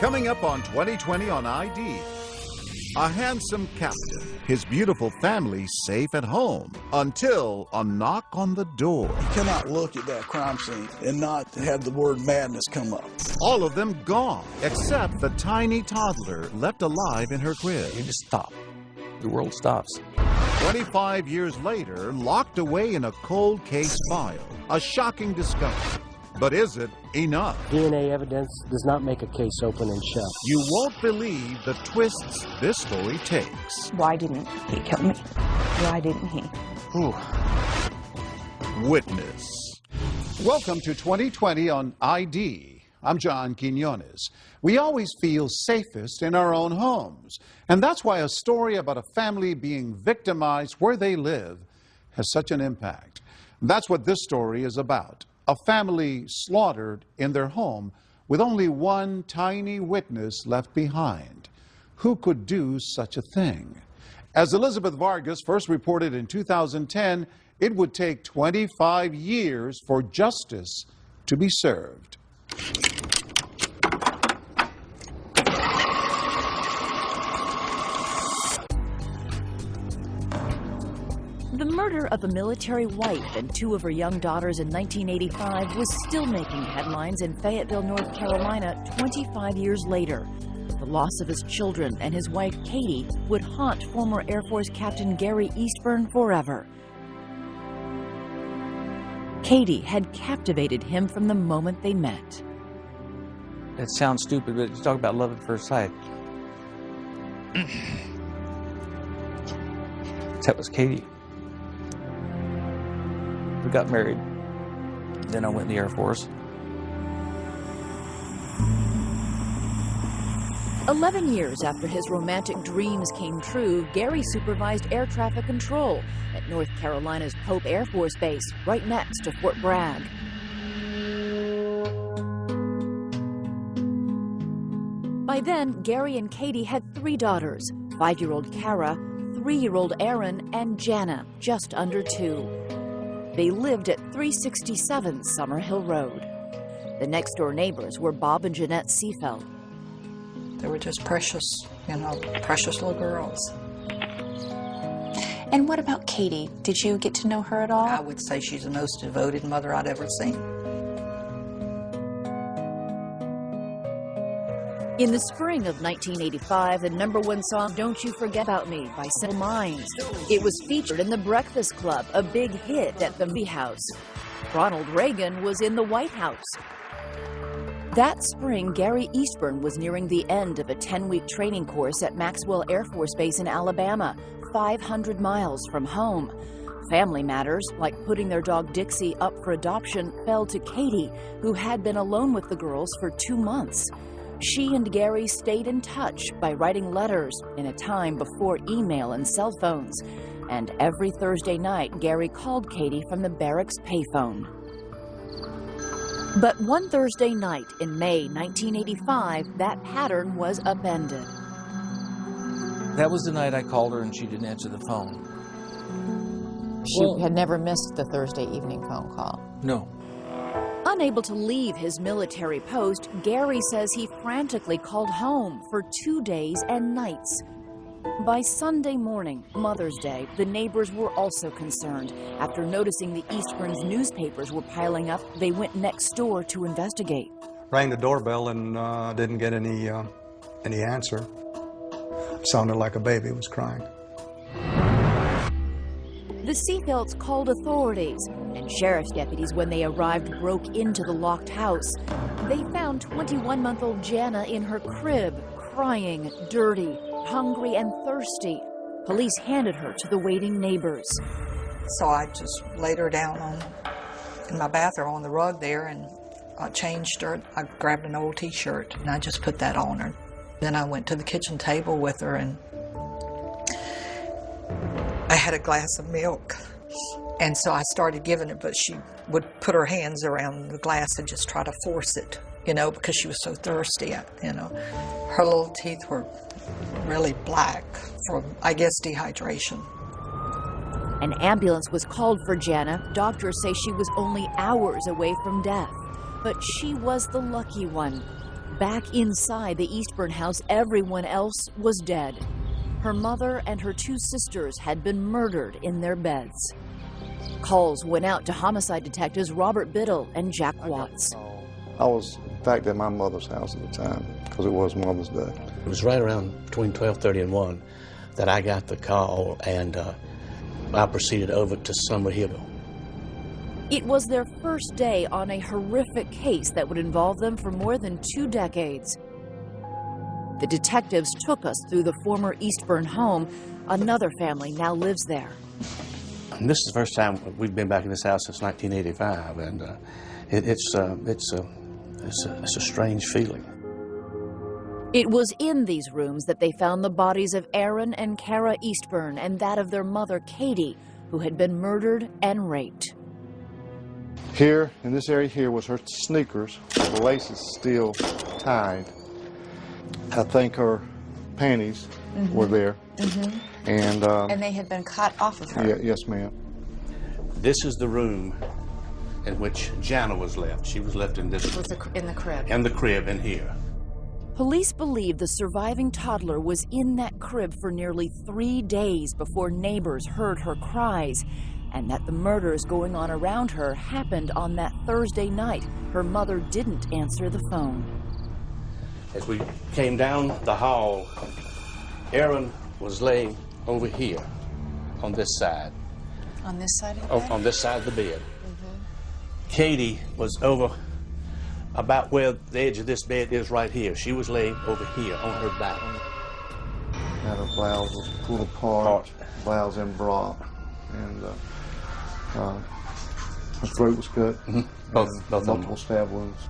Coming up on 2020 on ID, a handsome captain, his beautiful family safe at home until a knock on the door. You cannot look at that crime scene and not have the word madness come up. All of them gone, except the tiny toddler left alive in her crib. You just stop. The world stops. 25 years later, locked away in a cold case file. A shocking discovery. But is it enough? DNA evidence does not make a case open and shut. You won't believe the twists this story takes. Why didn't he kill me? Why didn't he? Ooh. Witness. Welcome to 2020 on ID. I'm John Quinones. We always feel safest in our own homes. And that's why a story about a family being victimized where they live has such an impact. That's what this story is about. A family slaughtered in their home with only one tiny witness left behind. Who could do such a thing? As Elizabeth Vargas first reported in 2010, it would take 25 years for justice to be served. The murder of a military wife and two of her young daughters in 1985 was still making headlines in Fayetteville, North Carolina 25 years later. The loss of his children and his wife Katie would haunt former Air Force Captain Gary Eastburn forever. Katie had captivated him from the moment they met. It sounds stupid, but you talk about love at first sight. That was Katie. We got married. Then I went in the Air Force. 11 years after his romantic dreams came true, Gary supervised air traffic control at North Carolina's Pope Air Force Base, right next to Fort Bragg. By then, Gary and Katie had 3 daughters, 5-year-old Kara, 3-year-old Erin, and Jana, just under 2. They lived at 367 Summer Hill Road. The next-door neighbors were Bob and Jeanette Seafeld. They were just precious, precious little girls. And what about Katie? Did you get to know her at all? I would say she's the most devoted mother I'd ever seen. In the spring of 1985, the #1 song, Don't You Forget About Me by Simple Minds. It was featured in The Breakfast Club, a big hit at the White House. Ronald Reagan was in the White House. That spring, Gary Eastburn was nearing the end of a 10-week training course at Maxwell Air Force Base in Alabama, 500 miles from home. Family matters, like putting their dog Dixie up for adoption, fell to Katie, who had been alone with the girls for 2 months. She and Gary stayed in touch by writing letters in a time before email and cell phones. And every Thursday night, Gary called Katie from the barracks payphone. But one Thursday night in May 1985, that pattern was upended. That was the night I called her and she didn't answer the phone. She had never missed the Thursday evening phone call. No. Unable to leave his military post, Gary says he frantically called home for 2 days and nights. By Sunday morning, Mother's Day, the neighbors were also concerned. After noticing the Eastburns' newspapers were piling up, they went next door to investigate. Rang the doorbell and didn't get any answer. Sounded like a baby was crying. The Seafelds called authorities, and sheriff's deputies, when they arrived, broke into the locked house. They found 21-month-old Jana in her crib, crying, dirty, hungry, and thirsty. Police handed her to the waiting neighbors. So I just laid her down in my bathroom on the rug there, and I changed her. I grabbed an old T-shirt, and I just put that on her. Then I went to the kitchen table with her, and I had a glass of milk. And so I started giving it, but she would put her hands around the glass and just try to force it, because she was so thirsty, Her little teeth were really black from, I guess, dehydration. An ambulance was called for Jana. Doctors say she was only hours away from death. But she was the lucky one. Back inside the Eastburn house, everyone else was dead. Her mother and her two sisters had been murdered in their beds. Calls went out to homicide detectives Robert Biddle and Jack Watts. I was, in fact, at my mother's house at the time, because it was Mother's Day. It was right around between 12:30 and 1 that I got the call, and I proceeded over to Summer Hill. It was their first day on a horrific case that would involve them for more than 2 decades. The detectives took us through the former Eastburn home. Another family now lives there. And this is the first time we've been back in this house since 1985, and it's a strange feeling. It was in these rooms that they found the bodies of Aaron and Kara Eastburn and that of their mother, Katie, who had been murdered and raped. Here, in this area here, was her sneakers. The laces still tied. I think her panties were there. And they had been cut off of her. Yeah, yes, ma'am. This is the room in which Jana was left. She was left in this room. In the crib. In the crib in here. Police believe the surviving toddler was in that crib for nearly 3 days before neighbors heard her cries, and that the murders going on around her happened on that Thursday night. Her mother didn't answer the phone. As we came down the hall, Aaron was laying over here on this side. On this side of the bed? On this side of the bed. Katie was over about where the edge of this bed is right here. She was laying over here on her back. And her blouse was pulled apart, blouse and bra, and her throat was cut. Both multiple stab wounds.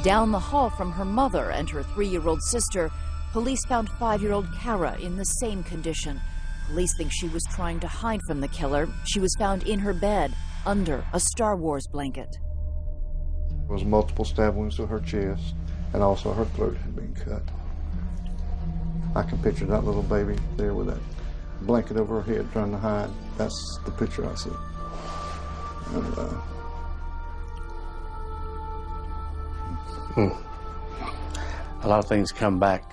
Down the hall from her mother and her 3-year-old sister, police found 5-year-old Kara in the same condition. Police think she was trying to hide from the killer. She was found in her bed, under a Star Wars blanket. There was multiple stab wounds to her chest, and also her throat had been cut. I can picture that little baby there with that blanket over her head trying to hide. That's the picture I see. And, a lot of things come back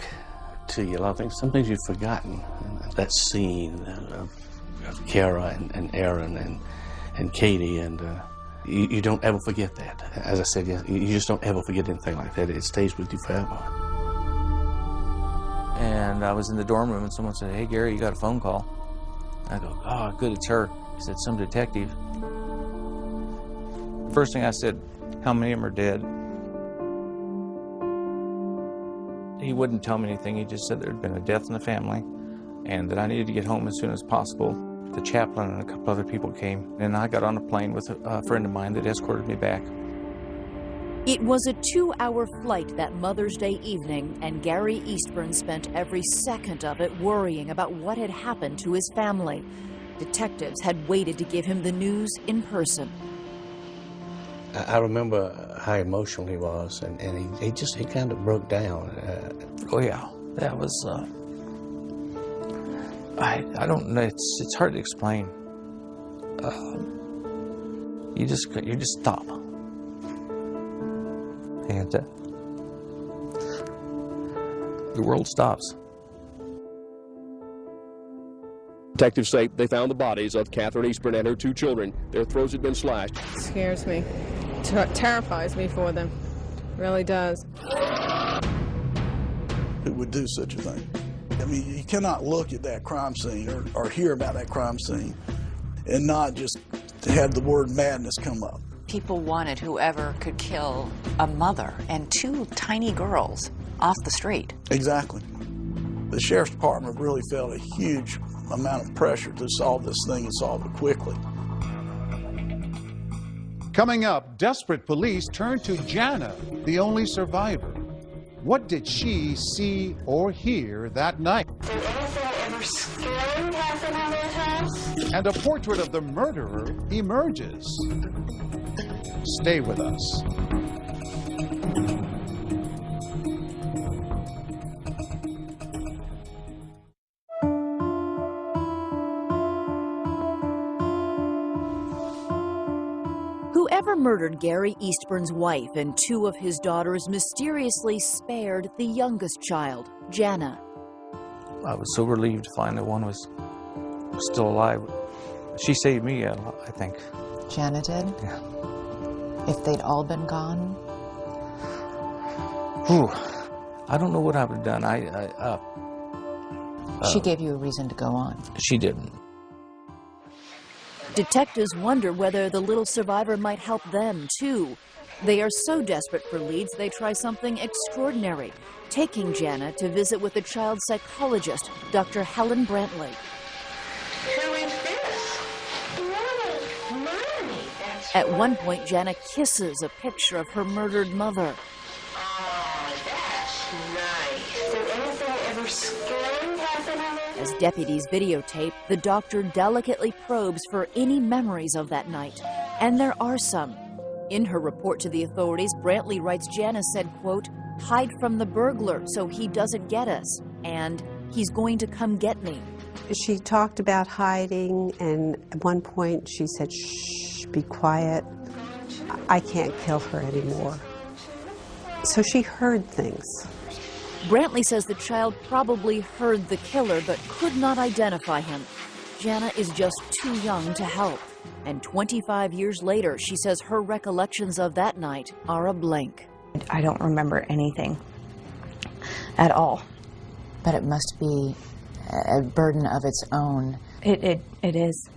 to you. A lot of things, some things you've forgotten. That scene of Kara and Aaron and Katie, and you don't ever forget that. As I said, you just don't ever forget anything like that. It stays with you forever. And I was in the dorm room and someone said, "Hey, Gary, you got a phone call." I go, "Oh, good, it's her." He said, "Some detective." First thing I said, "How many of them are dead?" He wouldn't tell me anything. He just said there had been a death in the family and that I needed to get home as soon as possible. The chaplain and a couple other people came, and I got on a plane with a friend of mine that escorted me back. It was a 2-hour flight that Mother's Day evening, and Gary Eastburn spent every second of it worrying about what had happened to his family. Detectives had waited to give him the news in person. I remember how emotional he was, and he kind of broke down. Oh yeah, that was, I don't know, it's hard to explain. You just stop. And the world stops. Detectives say they found the bodies of Catherine Eastburn and her 2 children. Their throats had been slashed. Scares me. Terrifies me for them. Really does. Who would do such a thing? I mean, you cannot look at that crime scene or hear about that crime scene and not just have the word madness come up. People wanted whoever could kill a mother and 2 tiny girls off the street. Exactly. The sheriff's department really felt a huge amount of pressure to solve this thing and solve it quickly. Coming up, desperate police turn to Jana, the only survivor. What did she see or hear that night? And a portrait of the murderer emerges. Stay with us. whoever murdered Gary Eastburn's wife and 2 of his daughters mysteriously spared the youngest child, Jana. I was so relieved to find that one was still alive. She saved me, I think. Jana did? Yeah. If they'd all been gone? Whew. I don't know what I would have done. She gave you a reason to go on. She didn't. Detectives wonder whether the little survivor might help them, too. They are so desperate for leads, they try something extraordinary, taking Jana to visit with a child psychologist, Dr. Helen Brantley. Who is this? Mommy. At one point, Jana kisses a picture of her murdered mother. Oh, that's nice. Did anything ever scary happen in there? As deputies videotape, the doctor delicately probes for any memories of that night. And there are some. In her report to the authorities, Brantley writes Jana said, quote, "Hide from the burglar so he doesn't get us," and "He's going to come get me." She talked about hiding, and at one point she said, "Shh, be quiet. I can't kill her anymore." So she heard things. Brantley says the child probably heard the killer but could not identify him. Jana is just too young to help. And 25 years later, she says her recollections of that night are a blank. I don't remember anything at all. But it must be a burden of its own. It is.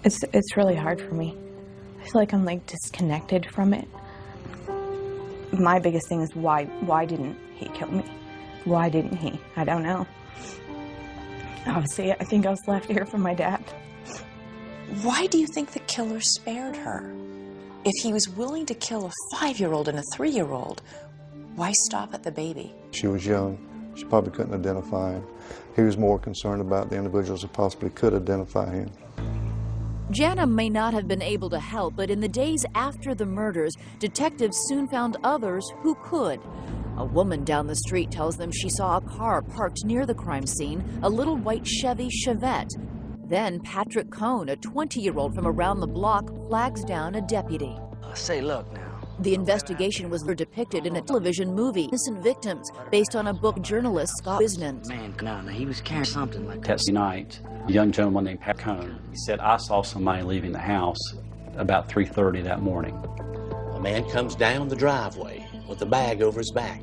It's really hard for me. I feel like I'm like disconnected from it. My biggest thing is why didn't he kill me? Why didn't he? I don't know. Obviously, I think I was left here for my dad. Why do you think the killer spared her? If he was willing to kill a 5-year-old and a 3-year-old, why stop at the baby? She was young. She probably couldn't identify him. He was more concerned about the individuals that possibly could identify him. Jana may not have been able to help, but in the days after the murders, detectives soon found others who could. A woman down the street tells them she saw a car parked near the crime scene, a little white Chevy Chevette. Then Patrick Cohn, a 20-year-old from around the block, flags down a deputy. Say, look now. The investigation was depicted in a television movie, Innocent Victims, based on a book journalist Scott Wisnant. Man, no, he was carrying something like that. Tuesday night, a young gentleman named Pat Cohn, he said, "I saw somebody leaving the house about 3:30 that morning." A man comes down the driveway with a bag over his back.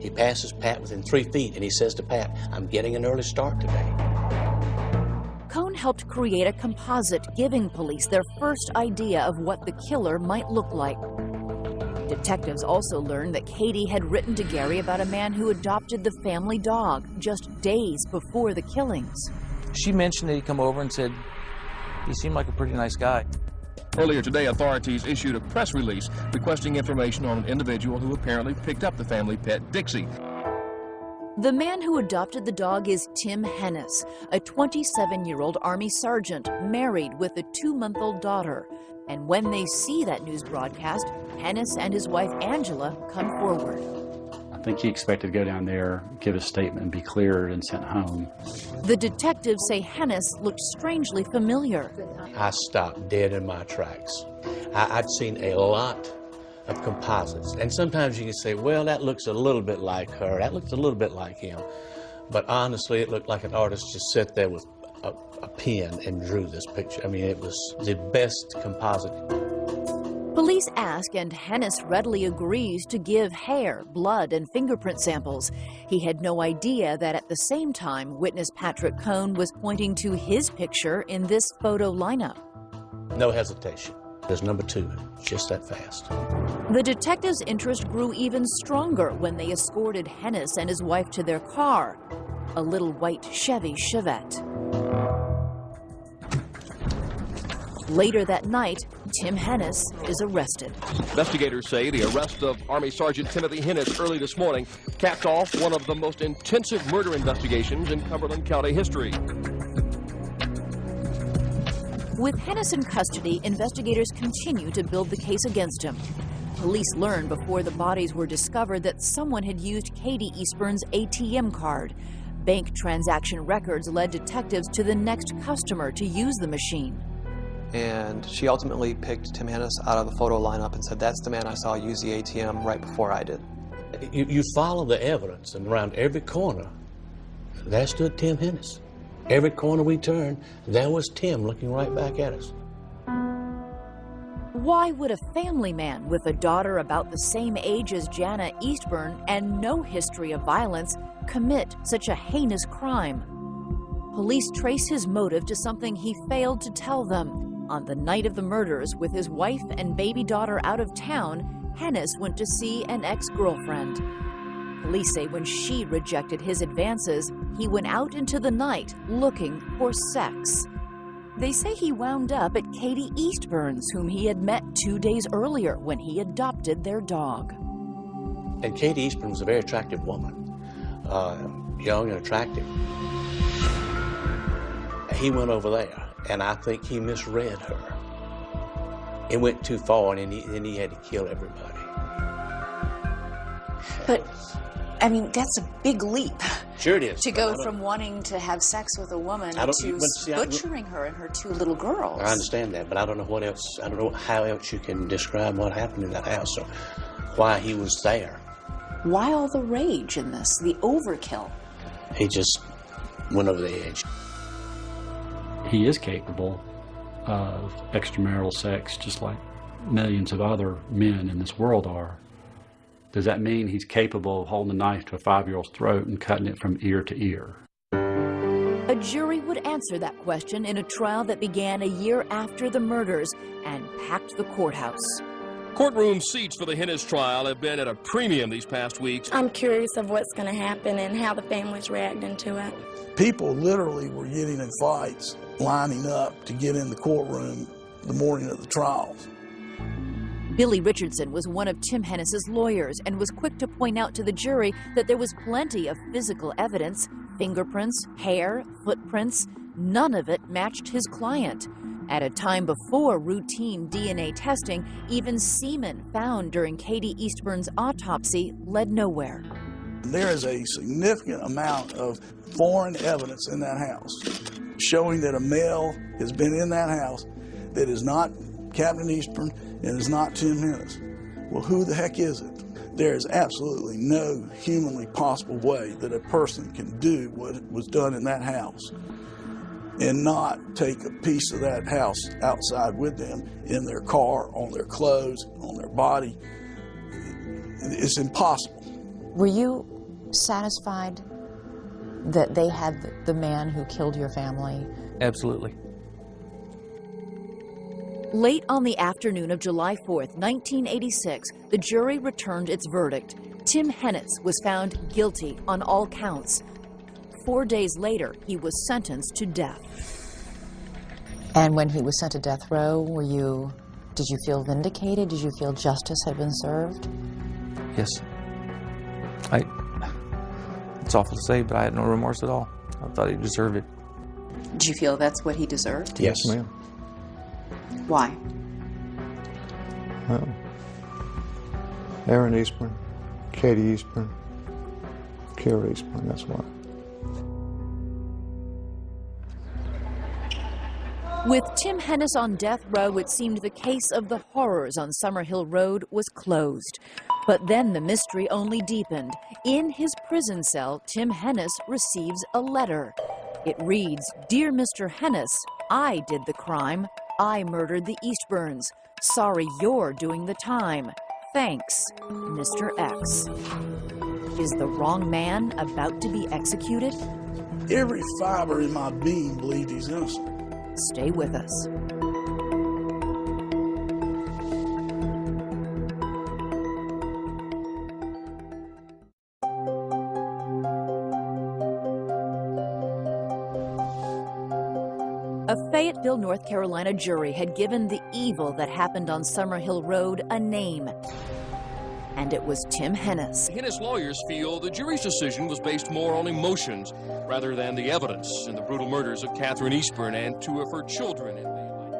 He passes Pat within 3 feet and he says to Pat, "I'm getting an early start today." Cohn helped create a composite, giving police their first idea of what the killer might look like. Detectives also learned that Katie had written to Gary about a man who adopted the family dog just days before the killings. She mentioned that he'd come over and said he seemed like a pretty nice guy. Earlier today, authorities issued a press release requesting information on an individual who apparently picked up the family pet, Dixie. The man who adopted the dog is Tim Hennis, a 27-year-old Army sergeant married with a 2-month-old daughter. And when they see that news broadcast, Hennis and his wife Angela come forward. I think he expected to go down there, give a statement, and be cleared and sent home. The detectives say Hennis looked strangely familiar. I stopped dead in my tracks. I'd seen a lot of composites. And sometimes you can say, well, that looks a little bit like her, that looks a little bit like him. But honestly, it looked like an artist just sat there with a pen and drew this picture. I mean, it was the best composite. Police ask, and Hennis readily agrees to give hair, blood, and fingerprint samples. He had no idea that at the same time, witness Patrick Cohn was pointing to his picture in this photo lineup. No hesitation. There's number 2, just that fast. The detectives' interest grew even stronger when they escorted Hennis and his wife to their car, a little white Chevy Chevette. Later that night, Tim Hennis is arrested. Investigators say the arrest of Army Sergeant Timothy Hennis early this morning capped off one of the most intensive murder investigations in Cumberland County history. With Hennis in custody, investigators continue to build the case against him. Police learned before the bodies were discovered that someone had used Katie Eastburn's ATM card. Bank transaction records led detectives to the next customer to use the machine. And she ultimately picked Tim Hennis out of the photo lineup and said, that's the man I saw use the ATM right before I did. You follow the evidence, and around every corner, there stood Tim Hennis. Every corner we turned, there was Tim looking right back at us. Why would a family man with a daughter about the same age as Jana Eastburn and no history of violence commit such a heinous crime? Police trace his motive to something he failed to tell them. On the night of the murders, with his wife and baby daughter out of town, Hennis went to see an ex-girlfriend. Police say when she rejected his advances, he went out into the night looking for sex. They say he wound up at Katie Eastburn's, whom he had met 2 days earlier when he adopted their dog. And Katie Eastburn was a very attractive woman, young and attractive. He went over there, and I think he misread her. It went too far, and then he had to kill everybody. But, I mean, that's a big leap. Sure it is. To go from wanting to have sex with a woman to butchering her and her 2 little girls. I understand that, but I don't know what else, I don't know how else you can describe what happened in that house or why he was there. Why all the rage in this, the overkill? He just went over the edge. He is capable of extramarital sex just like millions of other men in this world are. Does that mean he's capable of holding a knife to a 5-year-old's throat and cutting it from ear to ear? A jury would answer that question in a trial that began a year after the murders and packed the courthouse. Courtroom seats for the Hennis trial have been at a premium these past weeks. I'm curious of what's going to happen and how the family's reacting to it. People literally were getting in fights, lining up to get in the courtroom the morning of the trials. Billy Richardson was one of Tim Hennis's lawyers and was quick to point out to the jury that there was plenty of physical evidence, fingerprints, hair, footprints. None of it matched his client. At a time before routine DNA testing, even semen found during Katie Eastburn's autopsy led nowhere. There is a significant amount of foreign evidence in that house showing that a male has been in that house that is not Captain Eastburn and is not Tim Hennis. Well, who the heck is it? There is absolutely no humanly possible way that a person can do what was done in that house and not take a piece of that house outside with them in their car, on their clothes, on their body. It's impossible. Were you satisfied that they had the man who killed your family? Absolutely. Late on the afternoon of July 4th, 1986, the jury returned its verdict. Tim Hennis was found guilty on all counts. 4 days later, he was sentenced to death. And when he was sent to death row, did you feel vindicated? Did you feel justice had been served? Yes. It's awful to say, but I had no remorse at all. I thought he deserved it. Did you feel that's what he deserved? Yes, ma'am. Why? Aaron Eastburn, Katie Eastburn, Kara Eastburn, that's why. With Tim Hennis on death row, it seemed the case of the horrors on Summerhill Road was closed. But then the mystery only deepened. In his prison cell, Tim Hennis receives a letter. It reads, "Dear Mr. Hennis, I did the crime. I murdered the Eastburns. Sorry you're doing the time. Thanks, Mr. X." Is the wrong man about to be executed? Every fiber in my being believed he's innocent. Stay with us. A Fayetteville, North Carolina jury had given the evil that happened on Summerhill Road a name. And it was Tim Hennis. Hennis lawyers feel the jury's decision was based more on emotions rather than the evidence in the brutal murders of Catherine Eastburn and 2 of her children.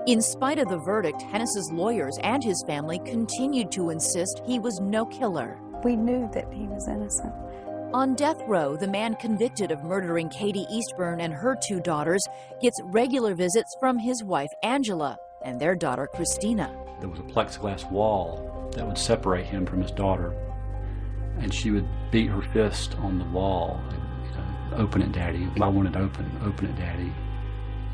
In spite of the verdict, Hennis's lawyers and his family continued to insist he was no killer. We knew that he was innocent. On death row, the man convicted of murdering Katie Eastburn and her 2 daughters gets regular visits from his wife, Angela, and their daughter, Christina. There was a plexiglass wall that would separate him from his daughter, and she would beat her fist on the wall and, open it, Daddy. I want it open it, Daddy.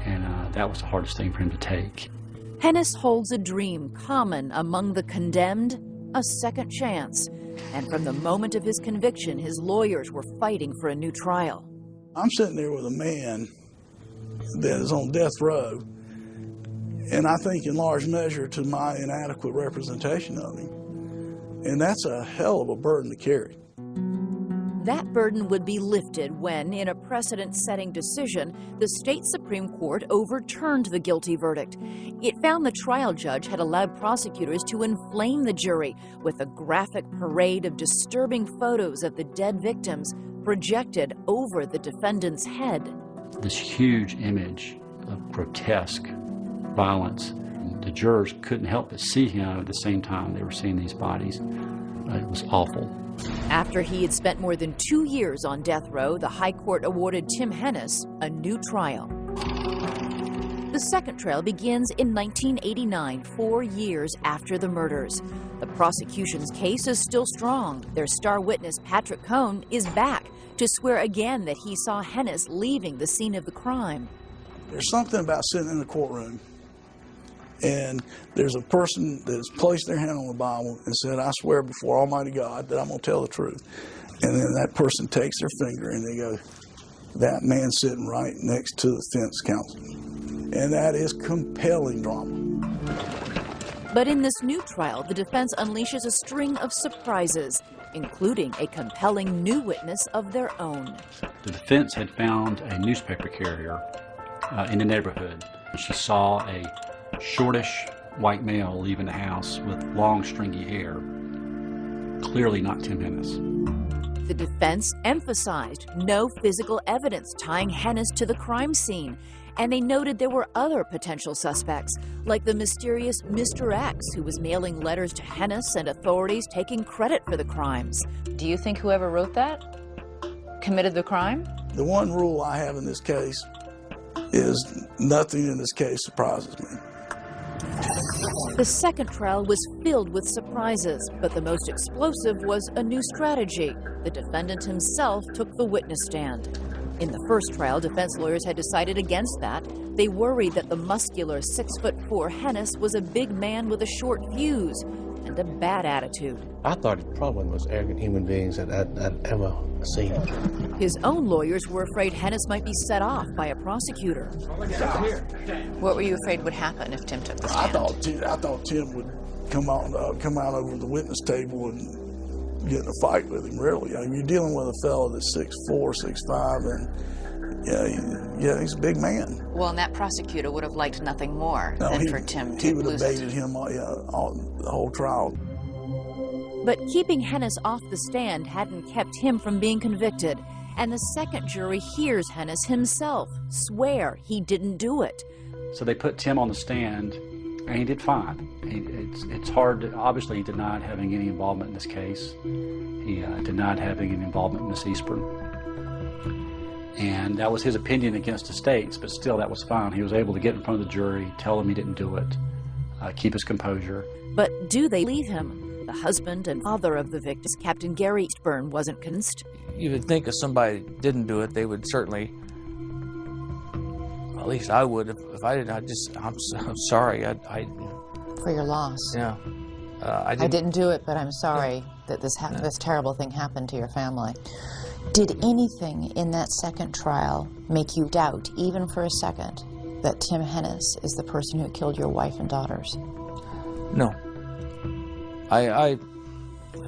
And that was the hardest thing for him to take. Hennis holds a dream common among the condemned, a second chance. And from the moment of his conviction, his lawyers were fighting for a new trial. I'm sitting there with a man that is on death row, and I think in large measure to my inadequate representation of him. And that's a hell of a burden to carry. That burden would be lifted when, in a precedent-setting decision, the state Supreme Court overturned the guilty verdict. It found the trial judge had allowed prosecutors to inflame the jury with a graphic parade of disturbing photos of the dead victims projected over the defendant's head. This huge image of grotesque violence. The jurors couldn't help but see him at the same time they were seeing these bodies. It was awful. After he had spent more than 2 years on death row, the High Court awarded Tim Hennis a new trial. The second trial begins in 1989, 4 years after the murders. The prosecution's case is still strong. Their star witness, Patrick Cohn, is back to swear again that he saw Hennis leaving the scene of the crime. There's something about sitting in the courtroom and there's a person that's placed their hand on the Bible and said, I swear before Almighty God that I'm going to tell the truth. And then that person takes their finger and they go, that man sitting right next to the defense counsel. And that is compelling drama. But in this new trial, the defense unleashes a string of surprises, including a compelling new witness of their own. The defense had found a newspaper carrier in the neighborhood. She saw a shortish white male leaving the house with long stringy hair. Clearly not Tim Hennis. The defense emphasized no physical evidence tying Hennis to the crime scene, and they noted there were other potential suspects, like the mysterious Mr. X, who was mailing letters to Hennis and authorities taking credit for the crimes. Do you think whoever wrote that committed the crime? The one rule I have in this case is nothing in this case surprises me. The second trial was filled with surprises, but the most explosive was a new strategy. The defendant himself took the witness stand. In the first trial, defense lawyers had decided against that. They worried that the muscular 6'4" Hennis was a big man with a short fuse and a bad attitude. I thought he probably was arrogant human beings that I'd ever seen. His own lawyers were afraid Hennis might be set off by a prosecutor. What were you afraid would happen if Tim took the stand? I thought Tim would come out over the witness table and get in a fight with him, really. I mean, you're dealing with a fellow that's 6'4", 6'5", and yeah, he's a big man. Well, and that prosecutor would have liked nothing more than for Tim to He would have lose it. baited him the whole trial. But keeping Hennis off the stand hadn't kept him from being convicted, and the second jury hears Hennis himself swear he didn't do it. So they put Tim on the stand, and he did fine. It's hard. Obviously, he denied having any involvement in this case. He denied having any involvement in Miss Eastburn. And that was his opinion against the state's, but still that was fine. He was able to get in front of the jury, tell them he didn't do it, keep his composure. But do they leave him? The husband and father of the victims, Captain Gary Eastburn, wasn't convinced. You would think if somebody didn't do it, they would certainly, at least I would, if I didn't, I'm sorry. For your loss. Yeah. I didn't do it, but I'm sorry that this terrible thing happened to your family. Did anything in that second trial make you doubt, even for a second, that Tim Hennis is the person who killed your wife and daughters? No. I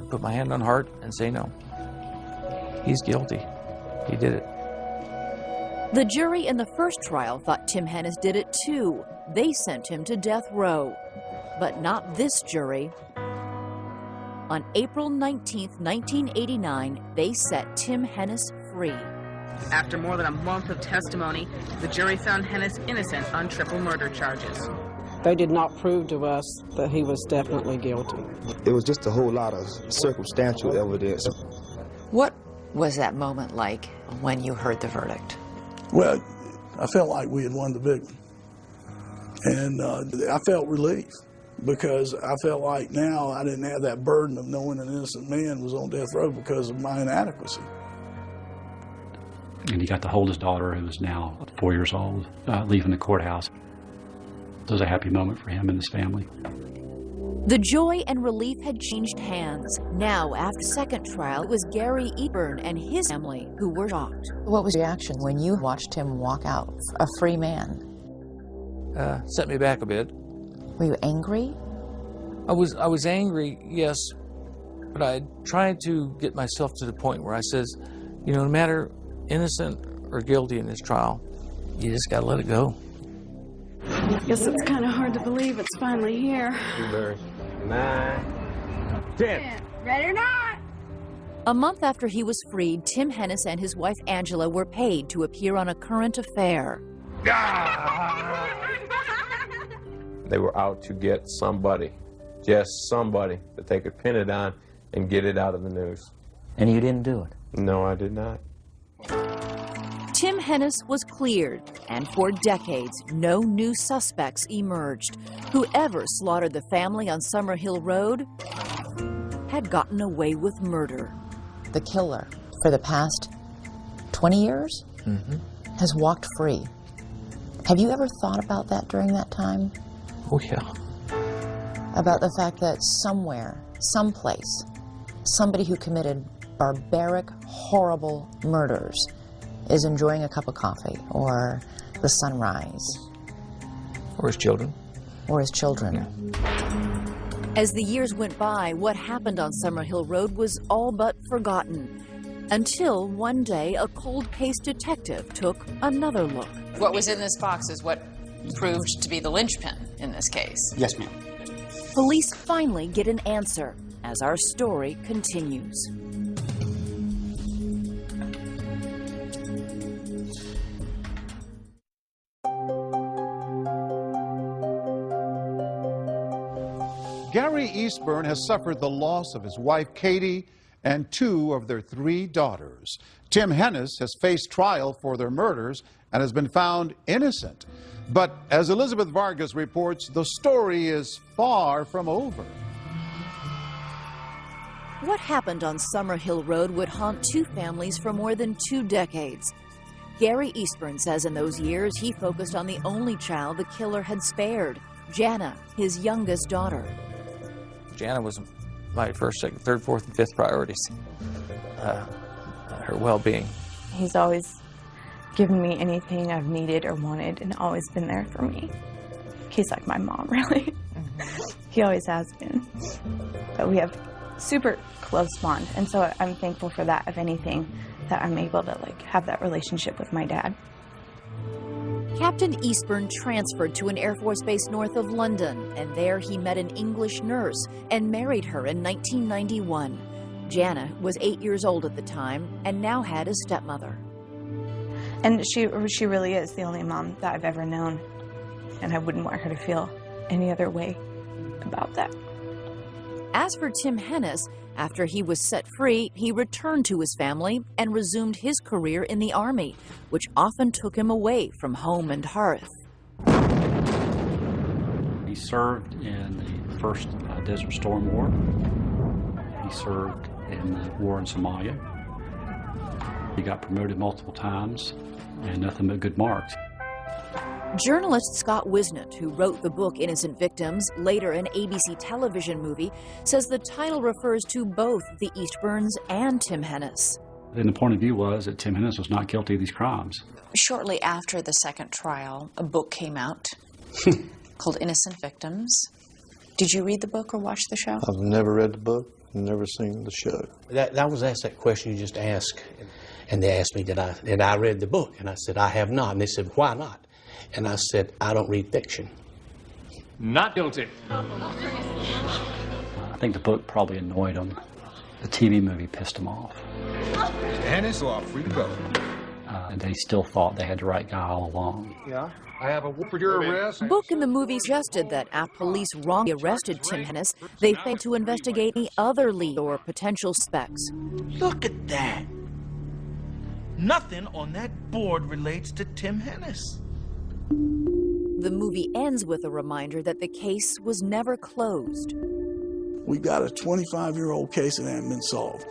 put my hand on heart and say no. He's guilty. He did it. The jury in the first trial thought Tim Hennis did it too. They sent him to death row. But not this jury. On April 19th, 1989, they set Tim Hennis free. After more than a month of testimony, the jury found Hennis innocent on triple murder charges. They did not prove to us that he was definitely guilty. It was just a whole lot of circumstantial evidence. What was that moment like when you heard the verdict? Well, I felt like we had won the big one. And I felt relief because I felt like now I didn't have that burden of knowing an innocent man was on death row because of my inadequacy. And he got to hold his daughter, who is now 4 years old, leaving the courthouse. It was a happy moment for him and his family. The joy and relief had changed hands. Now, after second trial, it was Gary Eastburn and his family who were shocked. What was your reaction when you watched him walk out, a free man? Set me back a bit. Were you angry? I was angry, yes, but I tried to get myself to the point where I says, you know, no matter innocent or guilty in this trial, you just got to let it go. I guess it's kind of hard to believe it's finally here. 9, 10. Ready or not? A month after he was freed, Tim Hennis and his wife Angela were paid to appear on A Current Affair. They were out to get somebody, just somebody, that they could pin it on and get it out of the news. And you didn't do it? No, I did not. Tim Hennis was cleared, and for decades, no new suspects emerged. Whoever slaughtered the family on Summerhill Road had gotten away with murder. The killer, for the past 20 years, has walked free. Have you ever thought about that during that time? Oh, yeah. About the fact that somewhere, someplace, somebody who committed barbaric, horrible murders is enjoying a cup of coffee or the sunrise. Or his children. Or his children. Yeah. As the years went by, what happened on Summerhill Road was all but forgotten. Until one day, a cold case detective took another look. What was in this box is what proved to be the linchpin in this case. Yes, ma'am. Police finally get an answer as our story continues. Gary Eastburn has suffered the loss of his wife, Katie, and 2 of their 3 daughters. Tim Hennis has faced trial for their murders and has been found innocent. But as Elizabeth Vargas reports, the story is far from over. What happened on Summerhill Road would haunt 2 families for more than 2 decades. Gary Eastburn says in those years he focused on the only child the killer had spared, Jana, his youngest daughter. Jana was my first, second, third, fourth, and fifth priorities. Her well-being. He's always given me anything I've needed or wanted and always been there for me. He's like my mom, really. He always has been. But we have super close bond, and so I'm thankful for that, if anything, that I'm able to have that relationship with my dad. Captain Eastburn transferred to an Air Force base north of London, and there he met an English nurse and married her in 1991. Jana was 8 years old at the time and now had a stepmother. And she really is the only mom that I've ever known, and I wouldn't want her to feel any other way about that. As for Tim Hennis, after he was set free, he returned to his family and resumed his career in the Army, which often took him away from home and hearth. He served in the first Desert Storm War. He served in the war in Somalia. He got promoted multiple times, and nothing but good marks. Journalist Scott Wisnett, who wrote the book Innocent Victims, later an ABC television movie, says the title refers to both the Eastburns and Tim Hennis. And the point of view was that Tim Hennis was not guilty of these crimes. Shortly after the second trial, a book came out called Innocent Victims. Did you read the book or watch the show? I've never read the book, never seen the show. That was asked that question you just asked. And they asked me, did I read the book? And I said, I have not. And they said, why not? And I said, I don't read fiction. Not guilty. I think the book probably annoyed him. The TV movie pissed him off. Hennis, you are free to go. And they still thought they had the right guy all along. Yeah, I have a warrant for your arrest. The book in the movie suggested that after police wrongly arrested Tim Hennis, they failed to investigate any other lead or potential suspects. Look at that. Nothing on that board relates to Tim Hennis. the movie ends with a reminder that the case was never closed. We've got a 25-year-old case that hasn't been solved.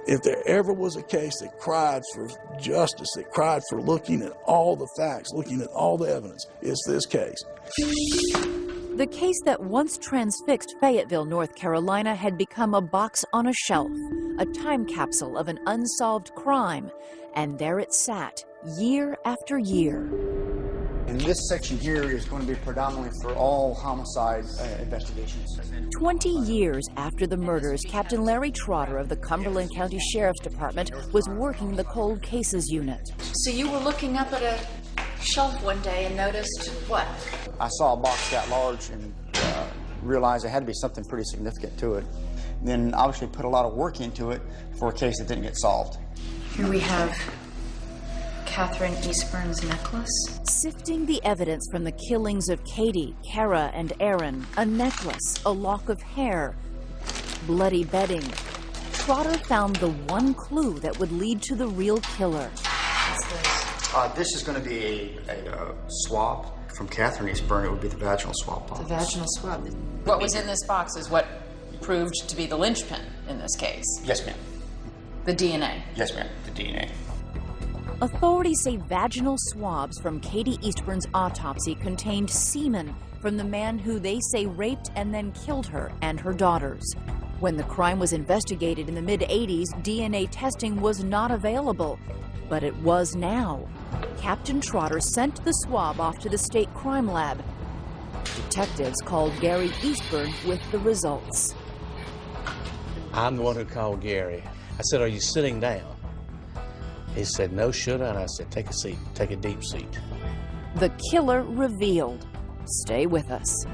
If there ever was a case that cried for justice, that cried for looking at all the facts, looking at all the evidence, it's this case. The case that once transfixed Fayetteville, North Carolina, had become a box on a shelf, a time capsule of an unsolved crime, and there it sat, year after year. And this section here is going to be predominantly for all homicide investigations. 20 years after the murders, Captain Larry Trotter of the Cumberland County Sheriff's Department was working the Cold Cases Unit. So you were looking up at a shelf one day and noticed what? I saw a box that large and realized there had to be something pretty significant to it. Then obviously put a lot of work into it for a case that didn't get solved. Here we have Catherine Eastburn's necklace. Sifting the evidence from the killings of Katie, Kara, and Aaron, a necklace, a lock of hair, bloody bedding, Trotter found the one clue that would lead to the real killer. This is going to be a swab from Catherine Eastburn. It would be the vaginal swab box. The vaginal swab. What was in this box is what proved to be the linchpin in this case. Yes, ma'am. The DNA. Yes, ma'am. The DNA. Authorities say vaginal swabs from Katie Eastburn's autopsy contained semen from the man who they say raped and then killed her and her daughters. When the crime was investigated in the mid-'80s, DNA testing was not available, but it was now. Captain Trotter sent the swab off to the state crime lab. Detectives called Gary Eastburn with the results. I'm the one who called Gary. I said, "Are you sitting down?" He said, "No, should I?" And I said, "Take a seat, take a deep seat." The killer revealed. Stay with us.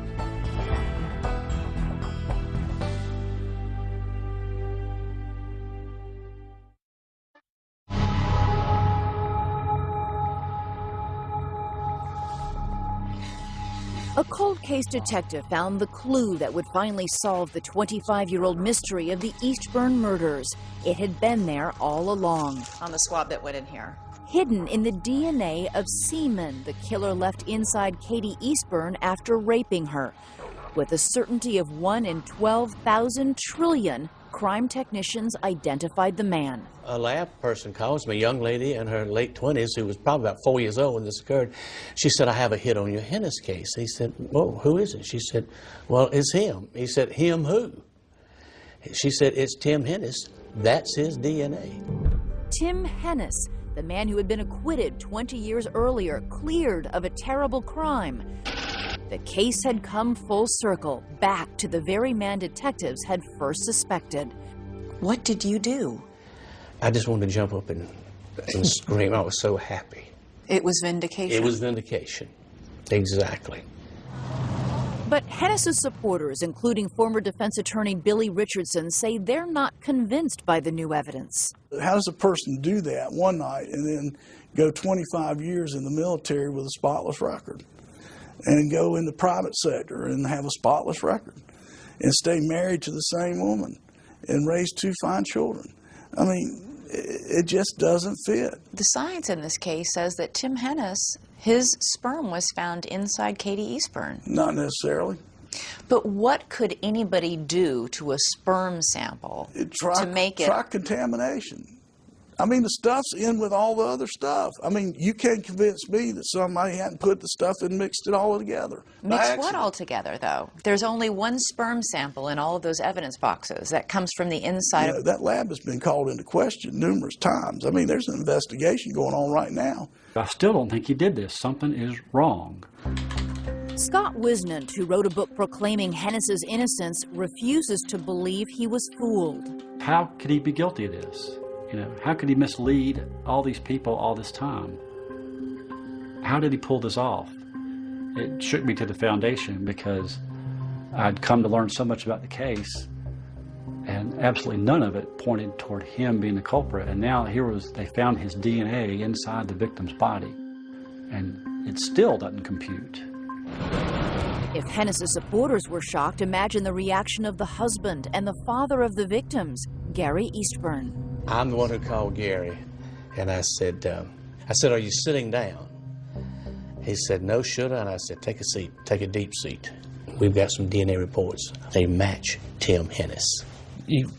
A cold case detective found the clue that would finally solve the 25-year-old mystery of the Eastburn murders. It had been there all along. On the swab that went in here. Hidden in the DNA of semen the killer left inside Katie Eastburn after raping her. With a certainty of 1 in 12,000 trillion, crime technicians identified the man. A lab person calls me, a young lady in her late 20s who was probably about 4 years old when this occurred. She said, "I have a hit on your Hennis case." He said, "Whoa, who is it?" She said, "Well, it's him." He said, "Him who?" She said, "It's Tim Hennis. That's his DNA." Tim Hennis, the man who had been acquitted 20 years earlier, cleared of a terrible crime. The case had come full circle, back to the very man detectives had first suspected. What did you do? I just wanted to jump up and scream. I was so happy. It was vindication. It was vindication. Exactly. But Hennis's supporters, including former defense attorney Billy Richardson, say they're not convinced by the new evidence. How does a person do that one night and then go 25 years in the military with a spotless record? And go in the private sector and have a spotless record and stay married to the same woman and raise 2 fine children? I mean, it just doesn't fit. The science in this case says that Tim Hennis, his sperm was found inside Katie Eastburn. Not necessarily. But what could anybody do to a sperm sample to make it? Try contamination. I mean, the stuff's in with all the other stuff. I mean, you can't convince me that somebody hadn't put the stuff and mixed it all together. Mixed what all together, though? There's only one sperm sample in all of those evidence boxes that comes from the inside of... That lab has been called into question numerous times. I mean, there's an investigation going on right now. I still don't think he did this. Something is wrong. Scott Wisnant, who wrote a book proclaiming Hennis's innocence, refuses to believe he was fooled. How could he be guilty of this? You know, how could he mislead all these people all this time? How did he pull this off? It shook me to the foundation because I'd come to learn so much about the case and absolutely none of it pointed toward him being the culprit. And now they found his DNA inside the victim's body and it still doesn't compute. If Hennis's supporters were shocked, imagine the reaction of the husband and the father of the victims, Gary Eastburn. I'm the one who called Gary, and I said, "Are you sitting down?" He said, no, should I? And I said, take a seat, take a deep seat. We've got some DNA reports. They match Tim Hennis. You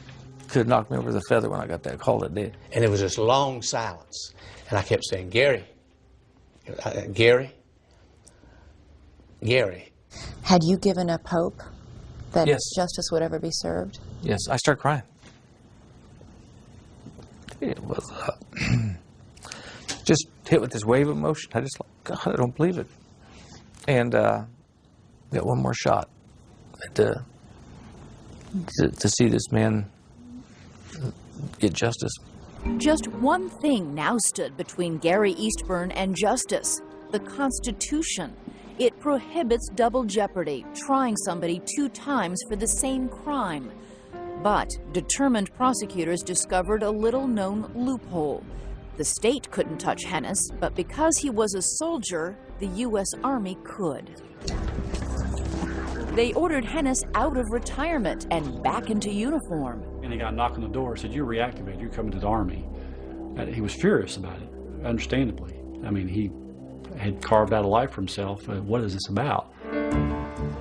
could knock me over the feather when I got that call that day. And there was this long silence. And I kept saying, Gary, Gary, Gary. Had you given up hope that Yes. justice would ever be served? Yes, I started crying. It was just hit with this wave of emotion. I just like, God, I don't believe it. And got one more shot to see this man get justice. Just one thing now stood between Gary Eastburn and justice: the Constitution. It prohibits double jeopardy, trying somebody 2 times for the same crime. But determined prosecutors discovered a little-known loophole. The state couldn't touch Hennis, but because he was a soldier, the U.S. Army could. They ordered Hennis out of retirement and back into uniform. And he got a knock on the door, said, you're reactivated, you're coming to the Army. And he was furious about it, understandably. I mean, he had carved out a life for himself. What is this about?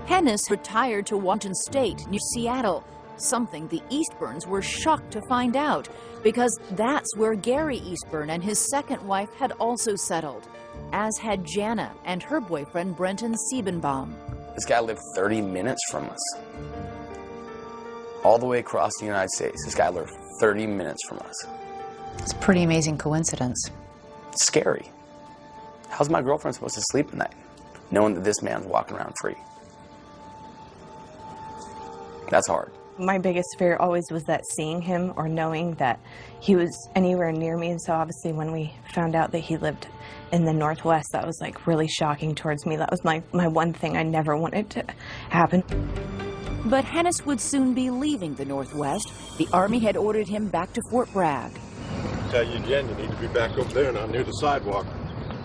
Hennis retired to Washington State near Seattle, something the Eastburns were shocked to find out, because that's where Gary Eastburn and his second wife had also settled, as had Jana and her boyfriend Brenton Siebenbaum. This guy lived 30 minutes from us. All the way across the United States. This guy lived 30 minutes from us. It's a pretty amazing coincidence. It's scary. How's my girlfriend supposed to sleep at night, knowing that this man's walking around free? That's hard. My biggest fear always was that seeing him or knowing that he was anywhere near me. And so obviously when we found out that he lived in the Northwest, that was like really shocking towards me. That was my one thing I never wanted to happen. But Hennis would soon be leaving the Northwest. The Army had ordered him back to Fort Bragg. Tell you again, you need to be back over there, not near the sidewalk.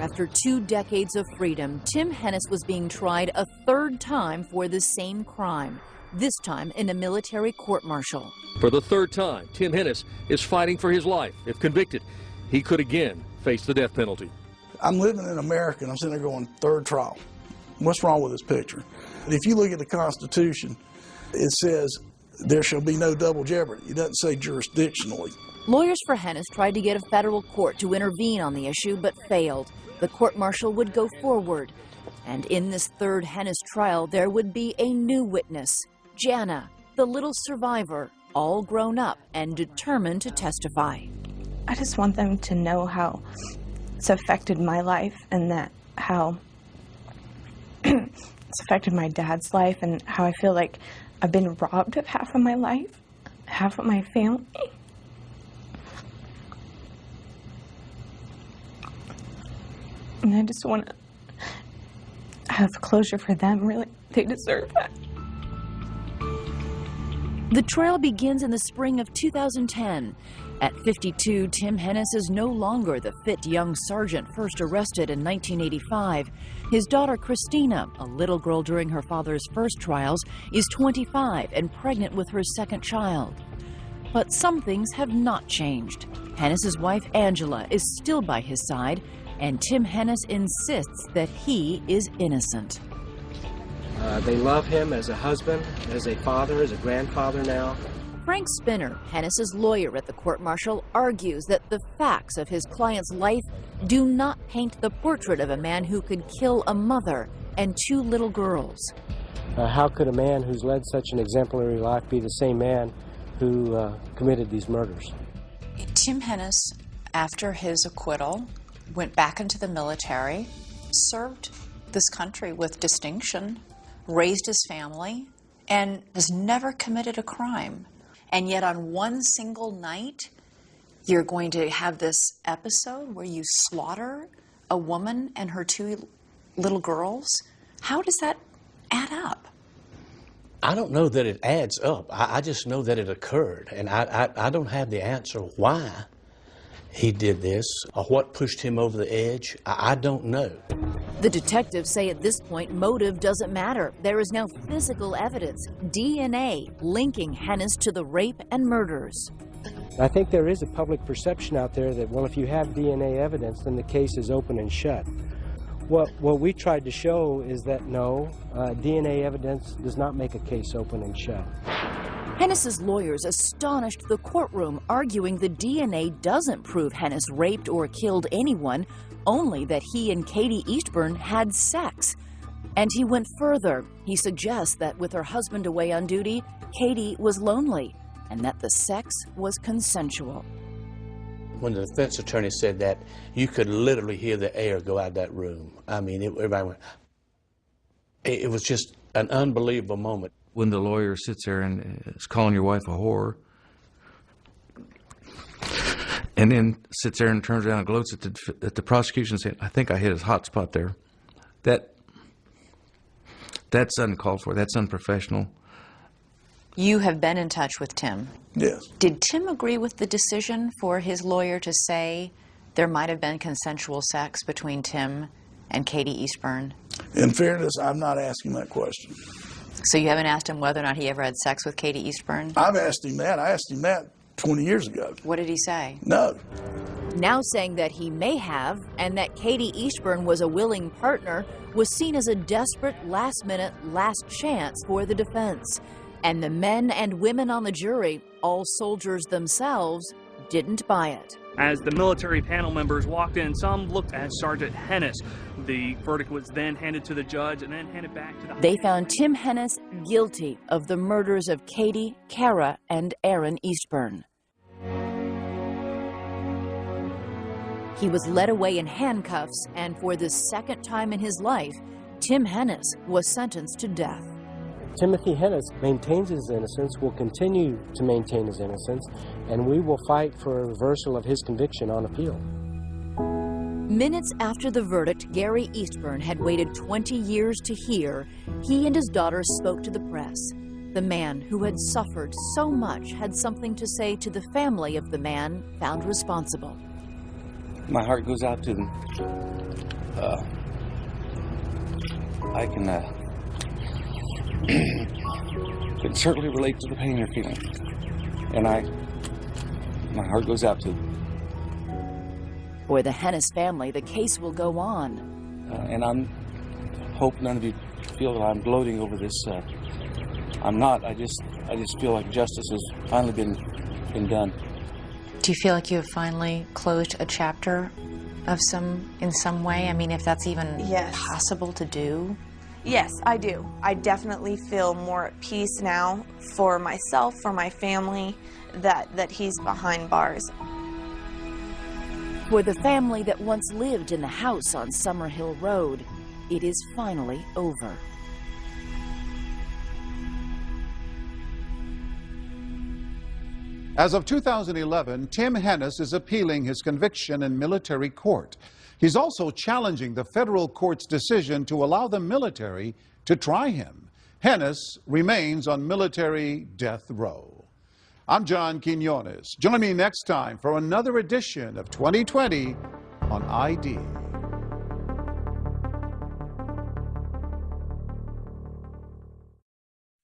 After 2 decades of freedom, Tim Hennis was being tried a 3rd time for the same crime, this time in a military court-martial. For the 3rd time, Tim Hennis is fighting for his life. If convicted, he could again face the death penalty. I'm living in America and I'm sitting there going, 3rd trial. What's wrong with this picture? If you look at the Constitution, it says there shall be no double jeopardy. It doesn't say jurisdictionally. Lawyers for Hennis tried to get a federal court to intervene on the issue, but failed. The court-martial would go forward. And in this 3rd Hennis trial, there would be a new witness, Jana, the little survivor, all grown up and determined to testify. I just want them to know how it's affected my life, and that how it's affected my dad's life, and how I feel like I've been robbed of half of my life, half of my family. And I just want to have closure for them, really. They deserve that. The trial begins in the spring of 2010. At 52, Tim Hennis is no longer the fit young sergeant first arrested in 1985. His daughter, Christina, a little girl during her father's first trials, is 25 and pregnant with her 2nd child. But some things have not changed. Hennis's wife, Angela, is still by his side, and Tim Hennis insists that he is innocent. They love him as a husband, as a father, as a grandfather now. Frank Spinner, Hennis's lawyer at the court-martial, argues that the facts of his client's life do not paint the portrait of a man who could kill a mother and 2 little girls. How could a man who's led such an exemplary life be the same man who committed these murders? Tim Hennis, after his acquittal, went back into the military, served this country with distinction, raised his family, and has never committed a crime. And yet on one single night, you're going to have this episode where you slaughter a woman and her 2 little girls? How does that add up? I don't know that it adds up. I just know that it occurred. And I don't have the answer why he did this or what pushed him over the edge. I don't know. The detectives say at this point motive doesn't matter. There is now physical evidence, DNA, linking Hennis to the rape and murders. I think there is a public perception out there that, well, if you have DNA evidence, then the case is open and shut. What we tried to show is that no, DNA evidence does not make a case open and shut. Hennis's lawyers astonished the courtroom, arguing the DNA doesn't prove Hennis raped or killed anyone, only that he and Katie Eastburn had sex. And he went further. He suggests that with her husband away on duty, Katie was lonely, and that the sex was consensual. When the defense attorney said that, you could literally hear the air go out of that room. I mean, everybody went. It was just an unbelievable moment. When the lawyer sits there and is calling your wife a whore, and then sits there and turns around and gloats at the prosecution saying, I think I hit his hot spot there. That's uncalled for. That's unprofessional. You have been in touch with Tim. Yes. Did Tim agree with the decision for his lawyer to say there might have been consensual sex between Tim and Katie Eastburn? In fairness, I'm not asking that question. So you haven't asked him whether or not he ever had sex with Katie Eastburn? I've asked him that. I asked him that 20 years ago. What did he say? No. Now saying that he may have, and that Katie Eastburn was a willing partner, was seen as a desperate, last-minute, last chance for the defense. And the men and women on the jury, all soldiers themselves, didn't buy it. As the military panel members walked in, some looked at Sergeant Hennis. The verdict was then handed to the judge and then handed back to the... They found Tim Hennis guilty of the murders of Katie, Kara, and Aaron Eastburn. He was led away in handcuffs, and for the second time in his life, Tim Hennis was sentenced to death. Timothy Hennis maintains his innocence, will continue to maintain his innocence, and we will fight for a reversal of his conviction on appeal. Minutes after the verdict Gary Eastburn had waited 20 years to hear, he and his daughter spoke to the press. The man who had suffered so much had something to say to the family of the man found responsible. My heart goes out to them. I can certainly relate to the pain you're feeling. And my heart goes out to them. For the Hennis family, the case will go on. And I hope none of you feel that I'm gloating over this. I'm not. I just feel like justice has finally been done. Do you feel like you have finally closed a chapter of in some way? I mean, if that's even possible to do? Yes, I do. I definitely feel more at peace now for myself, for my family, that he's behind bars. For the family that once lived in the house on Summerhill Road, it is finally over. As of 2011, Tim Hennis is appealing his conviction in military court. He's also challenging the federal court's decision to allow the military to try him. Hennis remains on military death row. I'm John Quinones. Join me next time for another edition of 2020 on ID.